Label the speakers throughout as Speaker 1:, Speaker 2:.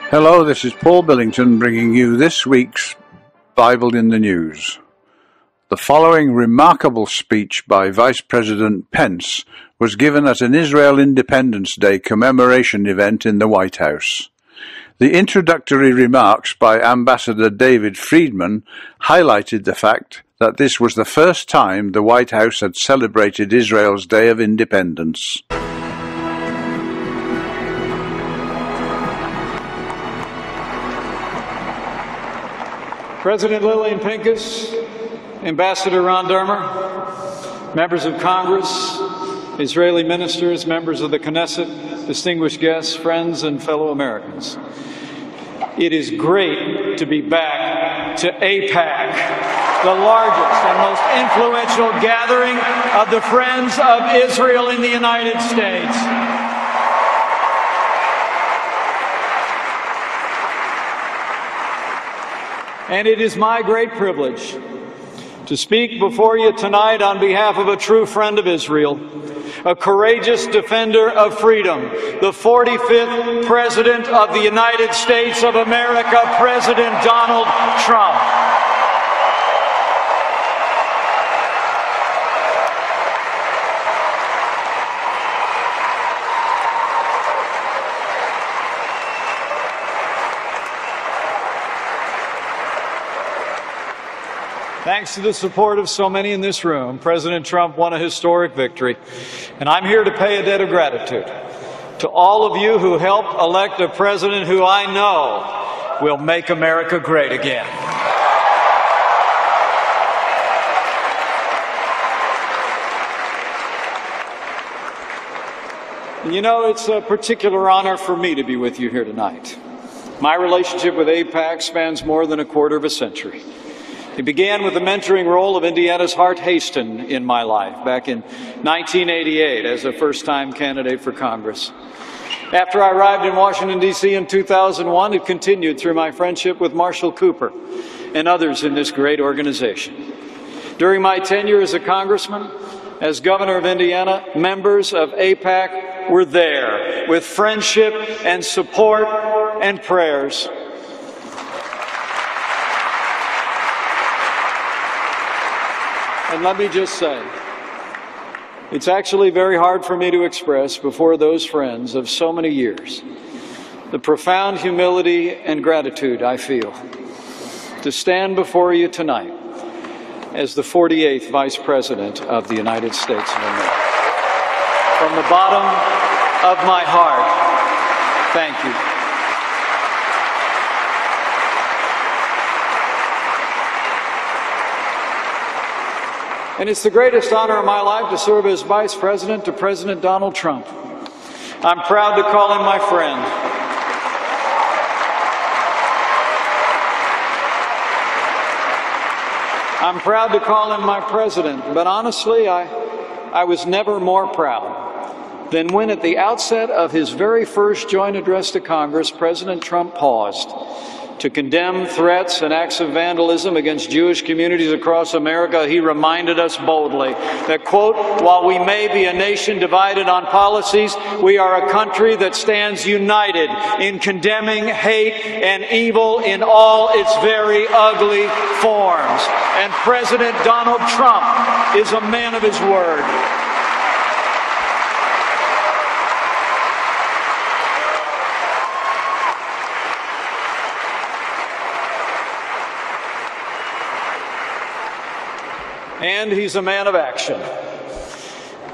Speaker 1: Hello, this is Paul Billington bringing you this week's Bible in the News. The following remarkable speech by Vice President Pence was given at an Israel Independence Day commemoration event in the White House. The introductory remarks by Ambassador David Friedman highlighted the fact that this was the first time the White House had celebrated Israel's Day of Independence.
Speaker 2: President Lillian Pincus, Ambassador Ron Dermer, members of Congress, Israeli ministers, members of the Knesset, distinguished guests, friends, and fellow Americans. It is great to be back to AIPAC, the largest and most influential gathering of the Friends of Israel in the United States. And it is my great privilege to speak before you tonight on behalf of a true friend of Israel, a courageous defender of freedom, the 45th President of the United States of America, President Donald Trump. Thanks to the support of so many in this room, President Trump won a historic victory, and I'm here to pay a debt of gratitude to all of you who helped elect a president who I know will make America great again. And you know, it's a particular honor for me to be with you here tonight. My relationship with AIPAC spans more than a quarter of a century. It began with the mentoring role of Indiana's Hart Haston in my life back in 1988 as a first-time candidate for Congress. After I arrived in Washington, D.C. in 2001, it continued through my friendship with Marshall Cooper and others in this great organization. During my tenure as a congressman, as governor of Indiana, members of AIPAC were there with friendship and support and prayers. And let me just say, it's actually very hard for me to express before those friends of so many years the profound humility and gratitude I feel to stand before you tonight as the 48th Vice President of the United States of America. From the bottom of my heart, thank you. And it's the greatest honor of my life to serve as Vice President to President Donald Trump. I'm proud to call him my friend. I'm proud to call him my president, but honestly, I was never more proud than when at the outset of his very first joint address to Congress, President Trump paused to condemn threats and acts of vandalism against Jewish communities across America. He reminded us boldly that, quote, while we may be a nation divided on policies, we are a country that stands united in condemning hate and evil in all its very ugly forms. And President Donald Trump is a man of his word. And he's a man of action.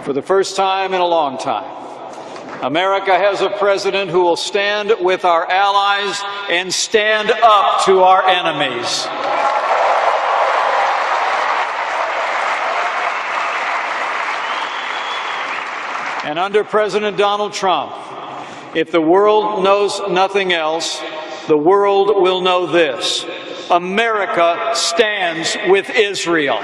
Speaker 2: For the first time in a long time, America has a president who will stand with our allies and stand up to our enemies. And under President Donald Trump, if the world knows nothing else, the world will know this: America stands with Israel.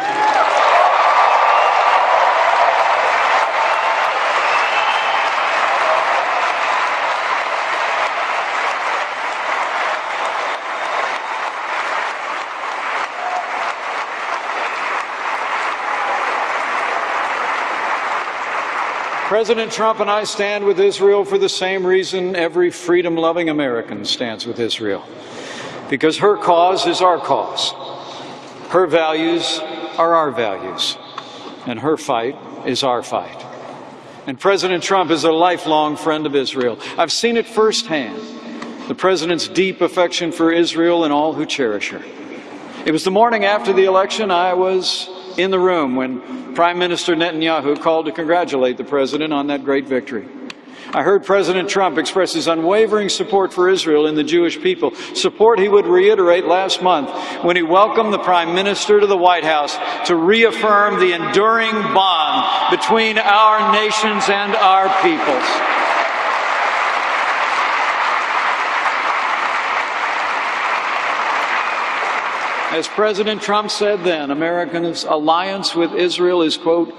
Speaker 2: President Trump and I stand with Israel for the same reason every freedom-loving American stands with Israel. Because her cause is our cause. Her values are our values. And her fight is our fight. And President Trump is a lifelong friend of Israel. I've seen it firsthand, the President's deep affection for Israel and all who cherish her. It was the morning after the election. I was in the room when Prime Minister Netanyahu called to congratulate the President on that great victory. I heard President Trump express his unwavering support for Israel and the Jewish people, support he would reiterate last month when he welcomed the Prime Minister to the White House to reaffirm the enduring bond between our nations and our peoples. As President Trump said then, America's alliance with Israel is, quote,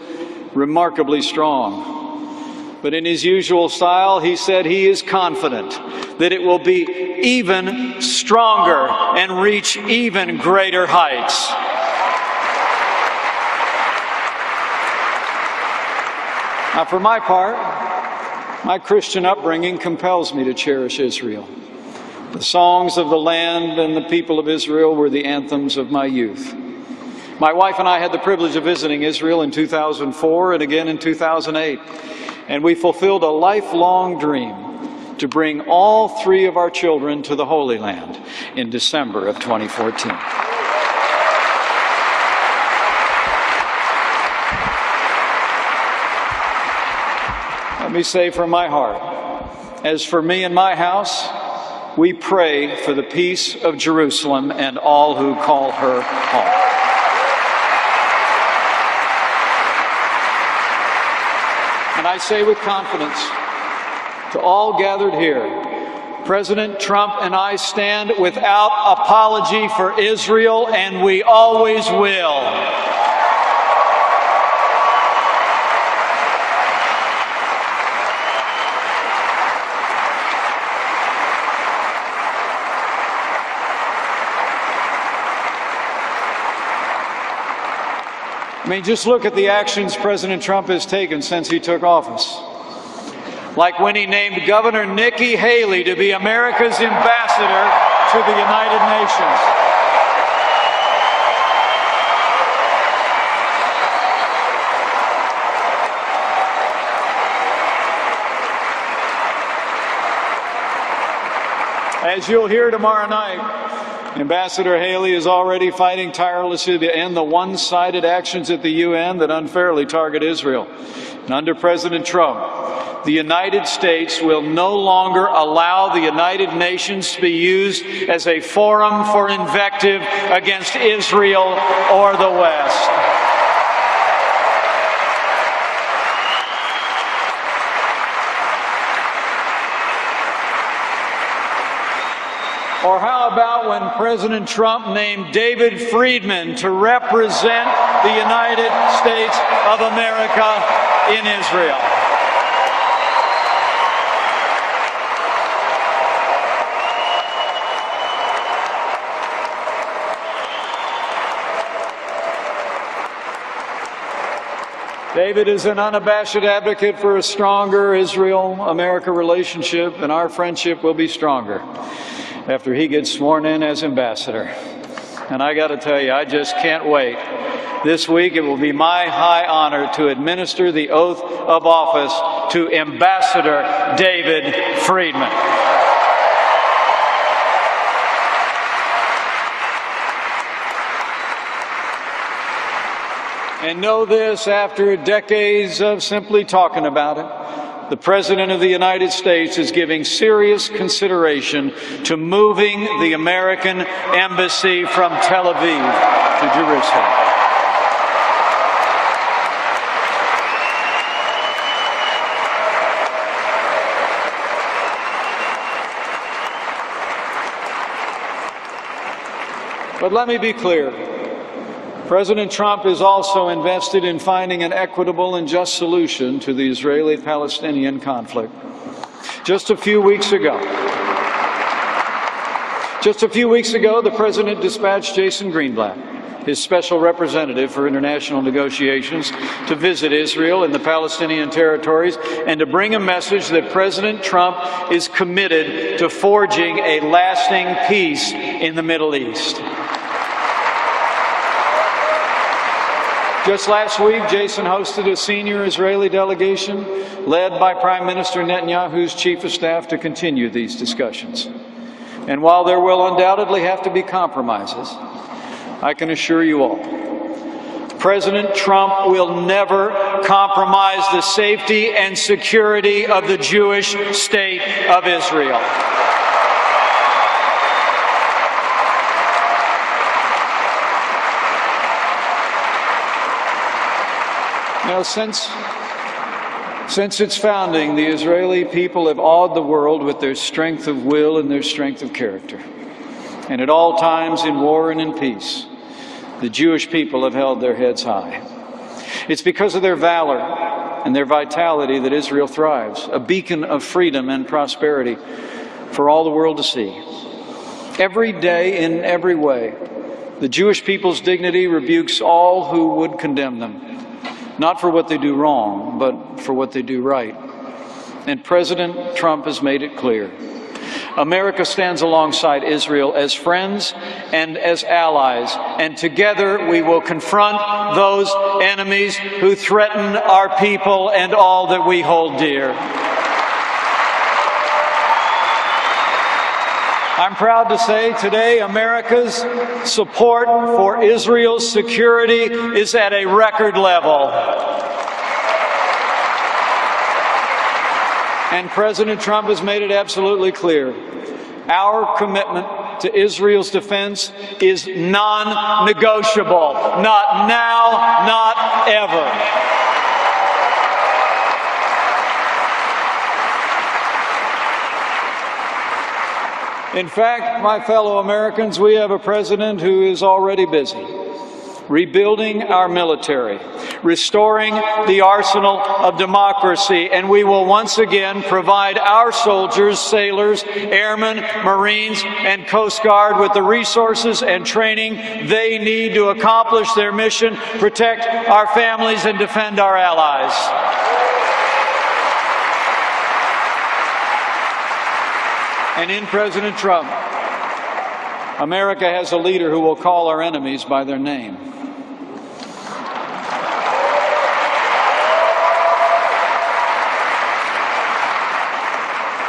Speaker 2: remarkably strong. But in his usual style, he said he is confident that it will be even stronger and reach even greater heights. Now, for my part, my Christian upbringing compels me to cherish Israel. The songs of the land and the people of Israel were the anthems of my youth. My wife and I had the privilege of visiting Israel in 2004 and again in 2008. And we fulfilled a lifelong dream to bring all three of our children to the Holy Land in December of 2014. Let me say from my heart, as for me and my house, we pray for the peace of Jerusalem and all who call her home. And I say with confidence to all gathered here, President Trump and I stand without apology for Israel, and we always will. I mean, just look at the actions President Trump has taken since he took office. Like when he named Governor Nikki Haley to be America's ambassador to the United Nations. As you'll hear tomorrow night, Ambassador Haley is already fighting tirelessly to end the one-sided actions at the UN that unfairly target Israel. And under President Trump, the United States will no longer allow the United Nations to be used as a forum for invective against Israel or the West. Or how about when President Trump named David Friedman to represent the United States of America in Israel? David is an unabashed advocate for a stronger Israel-America relationship, and our friendship will be stronger after he gets sworn in as ambassador. And I got to tell you, I just can't wait. This week it will be my high honor to administer the oath of office to Ambassador David Friedman. And know this, after decades of simply talking about it, the President of the United States is giving serious consideration to moving the American embassy from Tel Aviv to Jerusalem. But let me be clear. President Trump is also invested in finding an equitable and just solution to the Israeli-Palestinian conflict. Just a few weeks ago, the President dispatched Jason Greenblatt, his special representative for international negotiations, to visit Israel and the Palestinian territories and to bring a message that President Trump is committed to forging a lasting peace in the Middle East. Just last week, Jason hosted a senior Israeli delegation led by Prime Minister Netanyahu's chief of staff to continue these discussions. And while there will undoubtedly have to be compromises, I can assure you all, President Trump will never compromise the safety and security of the Jewish state of Israel. Now, since its founding, the Israeli people have awed the world with their strength of will and their strength of character. And at all times, in war and in peace, the Jewish people have held their heads high. It's because of their valor and their vitality that Israel thrives, a beacon of freedom and prosperity for all the world to see. Every day, in every way, the Jewish people's dignity rebukes all who would condemn them, not for what they do wrong, but for what they do right. And President Trump has made it clear. America stands alongside Israel as friends and as allies, and together we will confront those enemies who threaten our people and all that we hold dear. I'm proud to say today America's support for Israel's security is at a record level. And President Trump has made it absolutely clear. Our commitment to Israel's defense is non-negotiable. Not now, not ever. In fact, my fellow Americans, we have a president who is already busy rebuilding our military, restoring the arsenal of democracy, and we will once again provide our soldiers, sailors, airmen, Marines, and Coast Guard with the resources and training they need to accomplish their mission, protect our families, and defend our allies. And in President Trump, America has a leader who will call our enemies by their name.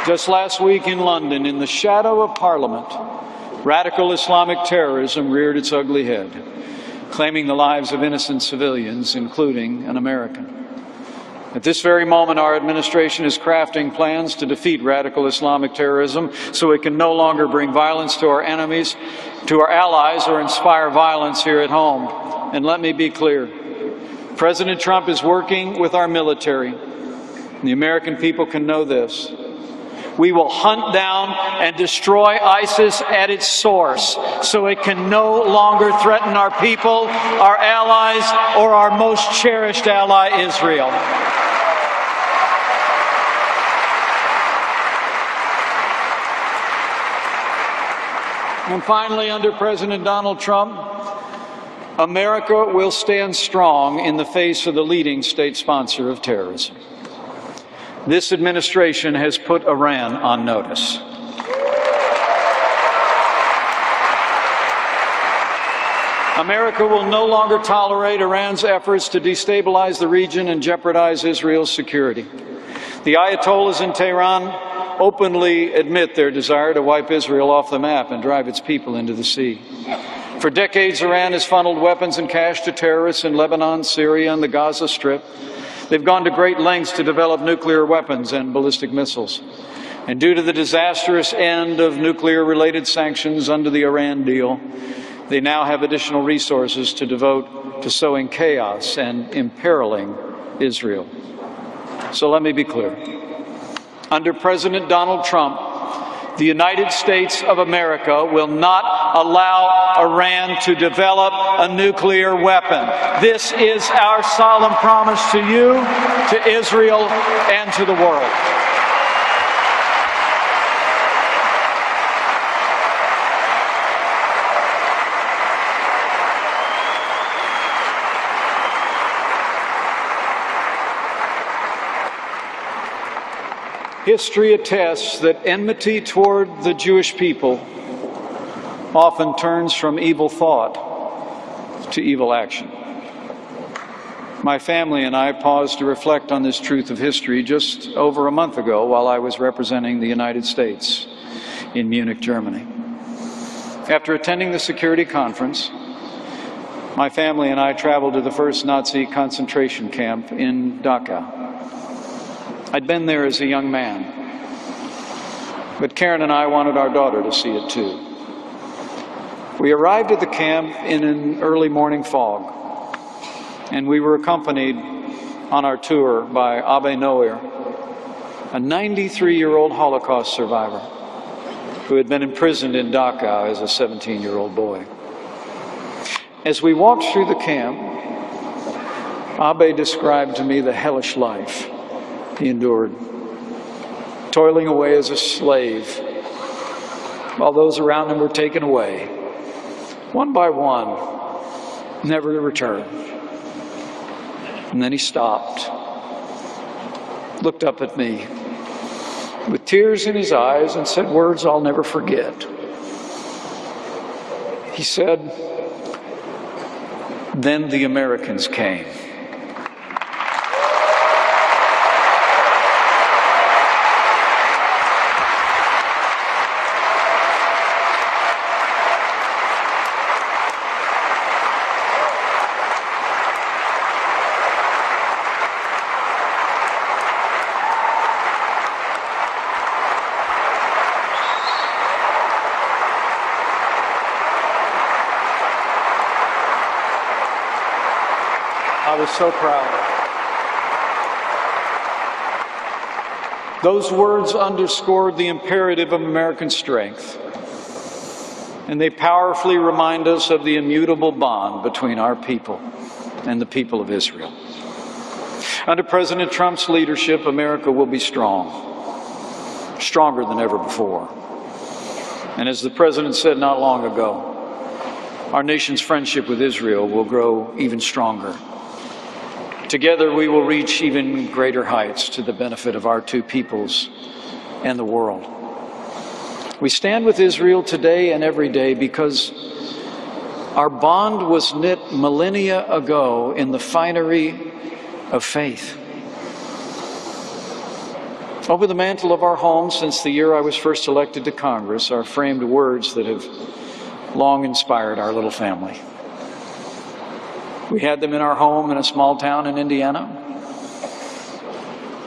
Speaker 2: Just last week in London, in the shadow of Parliament, radical Islamic terrorism reared its ugly head, claiming the lives of innocent civilians, including an American. At this very moment, our administration is crafting plans to defeat radical Islamic terrorism so it can no longer bring violence to our enemies, to our allies, or inspire violence here at home. And let me be clear, President Trump is working with our military. The American people can know this. We will hunt down and destroy ISIS at its source so it can no longer threaten our people, our allies, or our most cherished ally, Israel. And finally, under President Donald Trump, America will stand strong in the face of the leading state sponsor of terrorism. This administration has put Iran on notice. America will no longer tolerate Iran's efforts to destabilize the region and jeopardize Israel's security. The Ayatollahs in Tehran openly admit their desire to wipe Israel off the map and drive its people into the sea. For decades, Iran has funneled weapons and cash to terrorists in Lebanon, Syria, and the Gaza Strip. They've gone to great lengths to develop nuclear weapons and ballistic missiles. And due to the disastrous end of nuclear-related sanctions under the Iran deal, they now have additional resources to devote to sowing chaos and imperiling Israel. So let me be clear. Under President Donald Trump, the United States of America will not allow Iran to develop a nuclear weapon. This is our solemn promise to you, to Israel, and to the world. History attests that enmity toward the Jewish people often turns from evil thought to evil action. My family and I paused to reflect on this truth of history just over a month ago while I was representing the United States in Munich, Germany. After attending the security conference, my family and I traveled to the first Nazi concentration camp in Dachau. I'd been there as a young man, but Karen and I wanted our daughter to see it too. We arrived at the camp in an early morning fog, and we were accompanied on our tour by Abbe Neuer, a 93-year-old Holocaust survivor who had been imprisoned in Dachau as a 17-year-old boy. As we walked through the camp, Abbe described to me the hellish life he endured, toiling away as a slave while those around him were taken away, one by one, never to return. And then he stopped, looked up at me with tears in his eyes and said words I'll never forget. He said, "Then the Americans came." I was so proud. Those words underscored the imperative of American strength, and they powerfully remind us of the immutable bond between our people and the people of Israel. Under President Trump's leadership, America will be strong, stronger than ever before. And as the President said not long ago, our nation's friendship with Israel will grow even stronger. Together we will reach even greater heights to the benefit of our two peoples and the world. We stand with Israel today and every day because our bond was knit millennia ago in the finery of faith. Over the mantle of our home since the year I was first elected to Congress are framed words that have long inspired our little family. We had them in our home in a small town in Indiana.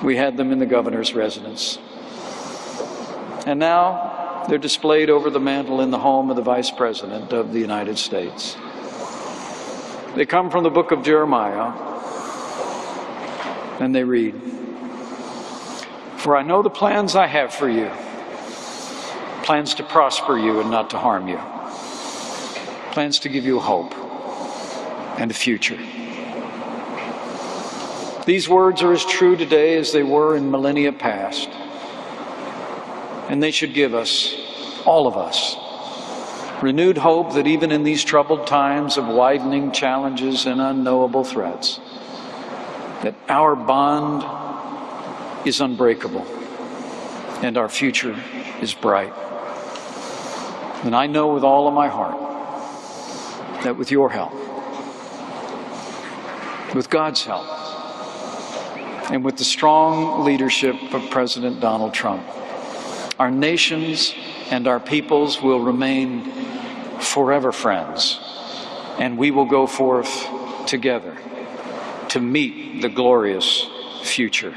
Speaker 2: We had them in the governor's residence. And now they're displayed over the mantle in the home of the Vice President of the United States. They come from the book of Jeremiah, and they read, "For I know the plans I have for you, plans to prosper you and not to harm you, plans to give you hope and a future." These words are as true today as they were in millennia past, and they should give us, all of us, renewed hope that even in these troubled times of widening challenges and unknowable threats, that our bond is unbreakable and our future is bright. And I know with all of my heart that with your help, with God's help, and with the strong leadership of President Donald Trump, our nations and our peoples will remain forever friends, and we will go forth together to meet the glorious future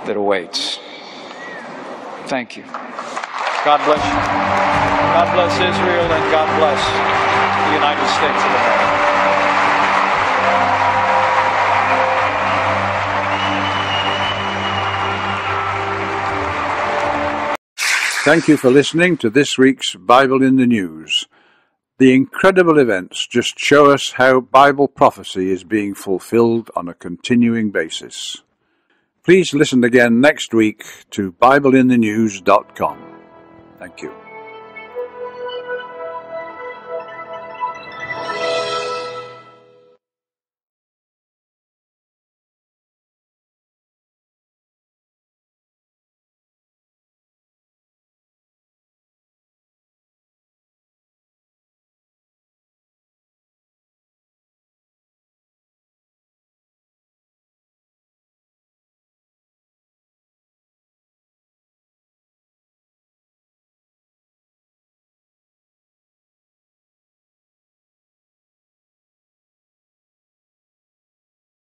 Speaker 2: that awaits. Thank you. God bless you. God bless Israel, and God bless the United States of America.
Speaker 1: Thank you for listening to this week's Bible in the News. The incredible events just show us how Bible prophecy is being fulfilled on a continuing basis. Please listen again next week to BibleInTheNews.com. Thank you.